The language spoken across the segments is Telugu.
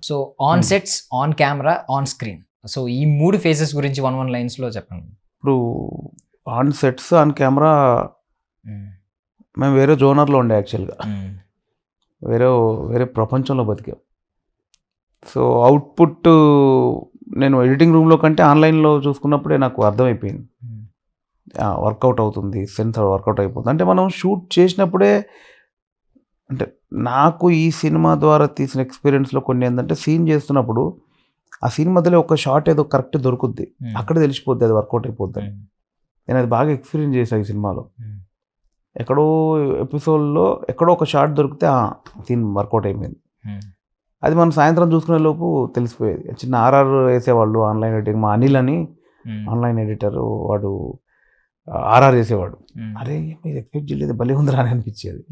So on sets, on camera, on screen, so ఈ 3 ఫేజెస్ గురించి 1 లైన్స్లో చెప్పండి. ఇప్పుడు ఆన్ సెట్స్, ఆన్ కెమెరా మేము వేరే జోనర్లో ఉండే యాక్చువల్గా, వేరే ప్రపంచంలో బతికాం. సో అవుట్పుట్ నేను ఎడిటింగ్ రూమ్లో కంటే ఆన్లైన్లో చూసుకున్నప్పుడే నాకు అర్థమైపోయింది, వర్కౌట్ అవుతుంది, సెన్సార్ వర్కౌట్ అయిపోతుంది. అంటే మనం షూట్ చేసినప్పుడే, అంటే నాకు ఈ సినిమా ద్వారా తీసిన ఎక్స్పీరియన్స్లో కొన్ని ఏంటంటే, సీన్ చేస్తున్నప్పుడు ఆ సీన్ మధ్యలో ఒక షాట్ ఏదో కరెక్ట్ దొరుకుద్ది, అక్కడ తెలిసిపోద్ది అది వర్కౌట్ అయిపోద్ది. నేను అది బాగా ఎక్స్పీరియన్స్ చేశాను ఈ సినిమాలో. ఎక్కడో ఎపిసోడ్లో ఎక్కడో ఒక షాట్ దొరికితే సీన్ వర్కౌట్ అయిపోయింది. అది మనం సాయంత్రం చూసుకునే లోపు తెలిసిపోయేది. చిన్న ఆర్ఆర్ వేసేవాళ్ళు ఆన్లైన్ ఎడిటింగ్, మా అనిల్ అని ఆన్లైన్ ఎడిటర్, వాడు ఆర్ఆర్ వేసేవాడు. అరే మీరు ఎక్స్పెక్ట్ చేయలేదు, భలే ఉందిరా అని అనిపించేది.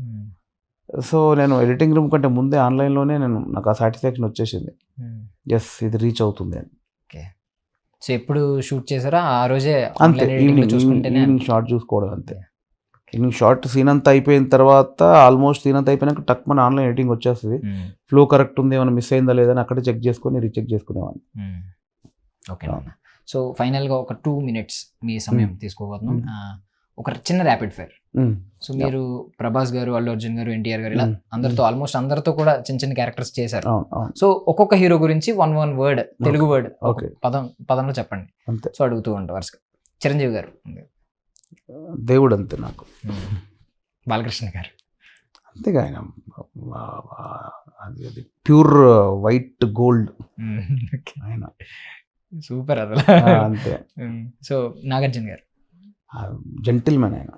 సో నేను ఎడిటింగ్ రూమ్ కంటే ముందే ఆన్లైన్లోనే నాకు ఆ సాటిస్ఫాక్షన్ వచ్చేసింది, ఎస్ ఇది రీచ్ అవుతుంది అని. సో ఎప్పుడు షూట్ చేశారో ఆ రోజే అంతే, ఈవినింగ్ షార్ట్ చూసుకోవడం అంతే. ఈవినింగ్ షార్ట్ సీన్ అంతా అయిపోయిన తర్వాత, ఆల్మోస్ట్ సీన్ అంతా అయిపోయినాక టక్ మన ఆన్లైన్ ఎడిటింగ్ వచ్చేస్తుంది. ఫ్లో కరెక్ట్ ఉంది, ఏమైనా మిస్ అయిందా లేదని అక్కడే చెక్ చేసుకొని రీచెక్ చేసుకునేవాడిని. ఓకే. సో ఫైనల్గా ఒక 2 minutes మీ సమయం తీసుకోబోతున్నాం. ఒక చిన్న ర్యాపిడ్ ఫైర్. సో మీరు ప్రభాస్ గారు, అల్లు అర్జున్ గారు, ఎన్టీఆర్ గారు, ఇలా అందరితో ఆల్మోస్ట్ అందరితో కూడా చిన్న చిన్న క్యారెక్టర్స్ చేశారు. సో ఒక్కొక్క హీరో గురించి 1 వర్డ్, తెలుగు వర్డ్, పదంలో చెప్పండి. సో అడుగుతూ ఉంటాం వరుసగా. చిరంజీవి గారు. దేవుడు అంతే నాకు. బాలకృష్ణ గారు. అంతేగా, ఆయన అది ప్యూర్ వైట్ గోల్డ్ ఆయన, సూపర్ అసలు. అంతే. సో నాగార్జున గారు. జెంటిల్మెన్ ఆయన.